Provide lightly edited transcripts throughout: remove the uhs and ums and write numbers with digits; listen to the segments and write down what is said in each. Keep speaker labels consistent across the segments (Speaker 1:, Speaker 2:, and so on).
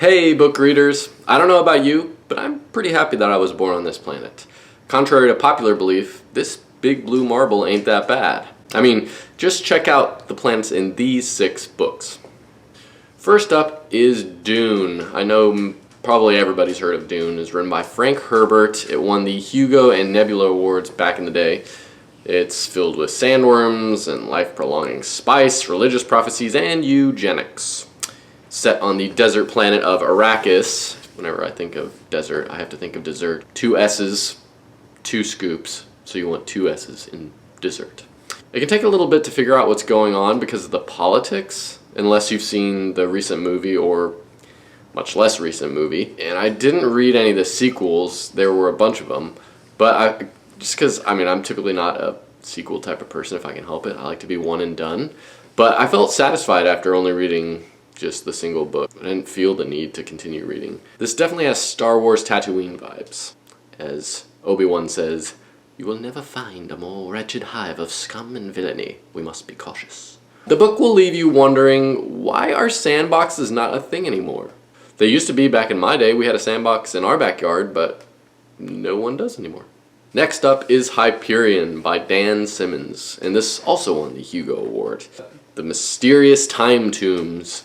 Speaker 1: Hey book readers, I don't know about you, but I'm pretty happy that I was born on this planet. Contrary to popular belief, this big blue marble ain't that bad. I mean, just check out the planets in these 6 books. First up is Dune. I know probably everybody's heard of Dune. It's written by Frank Herbert. It won the Hugo and Nebula Awards back in the day. It's filled with sandworms and life-prolonging spice, religious prophecies, and eugenics. Set on the desert planet of Arrakis. Whenever I think of desert, I have to think of dessert. 2 S's, 2 scoops, so you want 2 S's in dessert. It can take a little bit to figure out what's going on because of the politics, unless you've seen the recent movie or much less recent movie. And I didn't read any of the sequels. There were a bunch of them, but just because, I'm typically not a sequel type of person if I can help it. I like to be one and done. But I felt satisfied after only reading just the single book. I didn't feel the need to continue reading. This definitely has Star Wars Tatooine vibes. As Obi-Wan says, "You will never find a more wretched hive of scum and villainy. We must be cautious." The book will leave you wondering, why are sandboxes not a thing anymore? They used to be back in my day. We had a sandbox in our backyard, but no one does anymore. Next up is Hyperion by Dan Simmons, and this also won the Hugo Award. The mysterious time tombs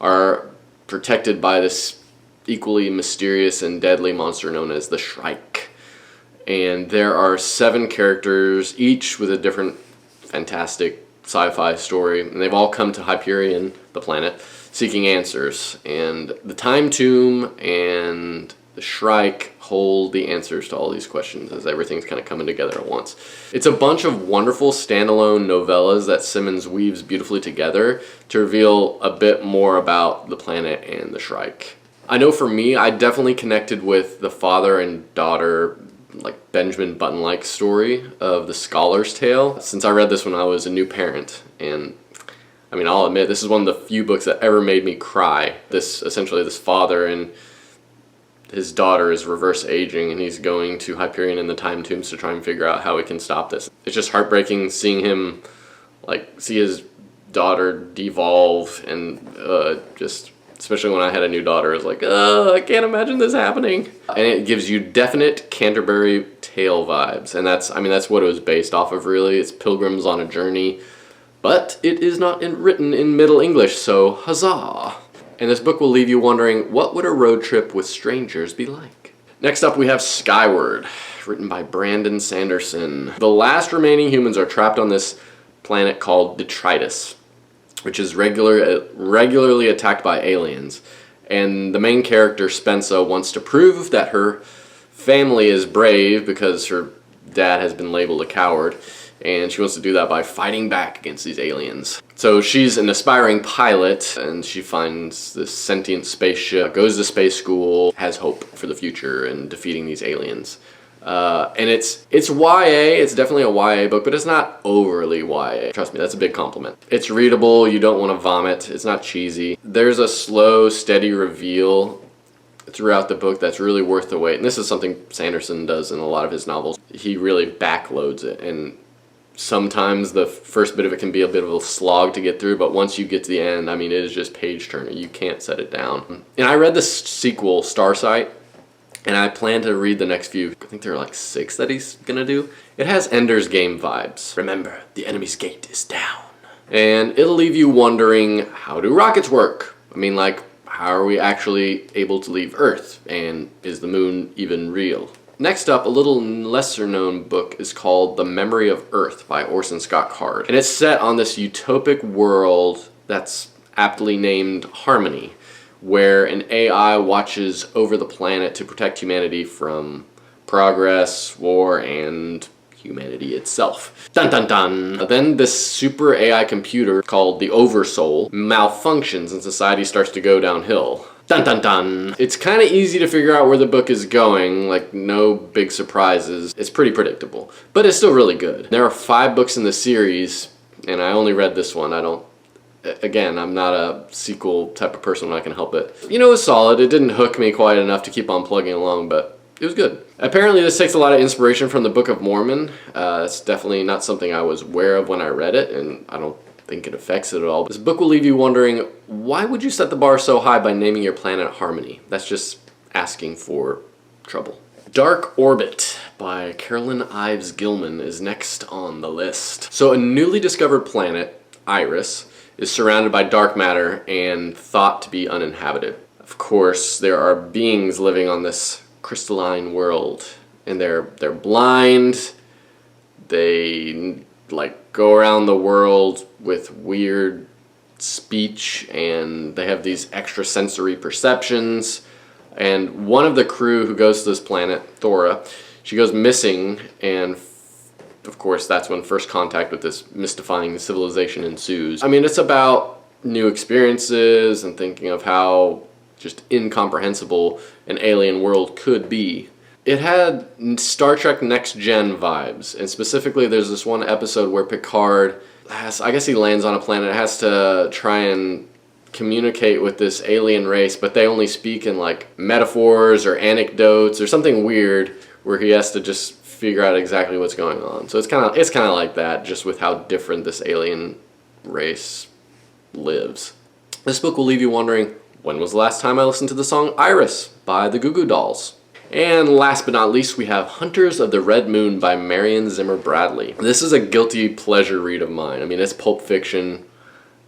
Speaker 1: are protected by this equally mysterious and deadly monster known as the Shrike. And there are 7 characters, each with a different fantastic sci-fi story, and they've all come to Hyperion, the planet, seeking answers. And the Time Tomb and the Shrike hold the answers to all these questions as everything's kind of coming together at once. It's a bunch of wonderful standalone novellas that Simmons weaves beautifully together to reveal a bit more about the planet and the Shrike. I know for me, I definitely connected with the father and daughter, like Benjamin Button-like story of The Scholar's Tale, since I read this when I was a new parent. And I'll admit, this is one of the few books that ever made me cry. Essentially this father and his daughter is reverse aging, and he's going to Hyperion in the Time Tombs to try and figure out how he can stop this. It's just heartbreaking seeing him, see his daughter devolve, and just, especially when I had a new daughter, I was like, I can't imagine this happening. And it gives you definite Canterbury Tale vibes, and that's what it was based off of, really. It's pilgrims on a journey, but it is not written in Middle English, so huzzah! And this book will leave you wondering, what would a road trip with strangers be like? Next up we have Skyward, written by Brandon Sanderson. The last remaining humans are trapped on this planet called Detritus, which is regularly attacked by aliens. And the main character, Spencer, wants to prove that her family is brave because her dad has been labeled a coward. And she wants to do that by fighting back against these aliens. So she's an aspiring pilot, and she finds this sentient spaceship, goes to space school, has hope for the future and defeating these aliens. And it's YA, it's definitely a YA book, but it's not overly YA. Trust me, that's a big compliment. It's readable, you don't want to vomit, it's not cheesy. There's a slow, steady reveal throughout the book that's really worth the wait. And this is something Sanderson does in a lot of his novels. He really backloads it, and sometimes the first bit of it can be a bit of a slog to get through, but once you get to the end, it is just page-turner. You can't set it down. And I read the sequel, Starsight, and I plan to read the next few. I think there are 6 that he's gonna do. It has Ender's Game vibes. Remember, the enemy's gate is down. And it'll leave you wondering, how do rockets work? How are we actually able to leave Earth? And is the moon even real? Next up, a little lesser known book is called The Memory of Earth by Orson Scott Card. And it's set on this utopic world that's aptly named Harmony, where an AI watches over the planet to protect humanity from progress, war, and humanity itself. Dun dun dun! Then this super AI computer called the Oversoul malfunctions and society starts to go downhill. Dun dun dun! It's kind of easy to figure out where the book is going, no big surprises. It's pretty predictable, but it's still really good. There are 5 books in the series, and I only read this one. Again, I'm not a sequel type of person when I can help it. It was solid. It didn't hook me quite enough to keep on plugging along, but it was good. Apparently this takes a lot of inspiration from the Book of Mormon. It's definitely not something I was aware of when I read it, and I don't think it affects it at all. This book will leave you wondering, why would you set the bar so high by naming your planet Harmony? That's just asking for trouble. Dark Orbit by Carolyn Ives Gilman is next on the list. So a newly discovered planet, Iris, is surrounded by dark matter and thought to be uninhabited. Of course, there are beings living on this crystalline world, and they're blind. They go around the world with weird speech, and they have these extrasensory perceptions. And one of the crew who goes to this planet, Thora, she goes missing, and of course that's when first contact with this mystifying civilization ensues. I mean, it's about new experiences and thinking of how just incomprehensible an alien world could be. It had Star Trek Next Gen vibes, and specifically there's this one episode where Picard I guess he lands on a planet, has to try and communicate with this alien race, but they only speak in metaphors or anecdotes or something weird, where he has to just figure out exactly what's going on. So it's kind of like that, just with how different this alien race lives. This book will leave you wondering, when was the last time I listened to the song Iris by the Goo Goo Dolls? And last but not least, we have Hunters of the Red Moon by Marion Zimmer Bradley. This is a guilty pleasure read of mine. I mean, it's Pulp Fiction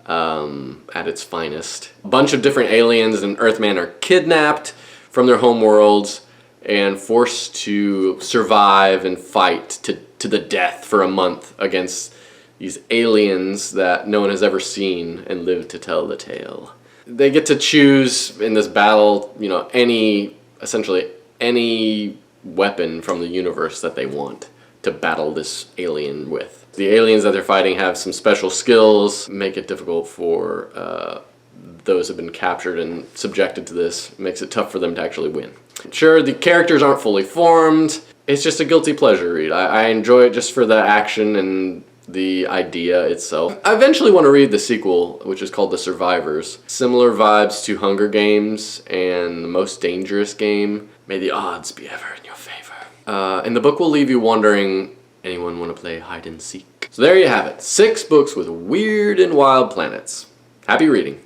Speaker 1: at its finest. A bunch of different aliens and Earthmen are kidnapped from their home worlds and forced to survive and fight to the death for a month against these aliens that no one has ever seen and live to tell the tale. They get to choose in this battle, essentially any weapon from the universe that they want to battle this alien with. The aliens that they're fighting have some special skills, make it difficult for those who have been captured and subjected to this, makes it tough for them to actually win. Sure, the characters aren't fully formed, it's just a guilty pleasure read. I enjoy it just for the action and the idea itself. I eventually want to read the sequel, which is called The Survivors. Similar vibes to Hunger Games and The Most Dangerous Game. May the odds be ever in your favor. And the book will leave you wondering, anyone want to play hide and seek? So there you have it, 6 books with weird and wild planets. Happy reading.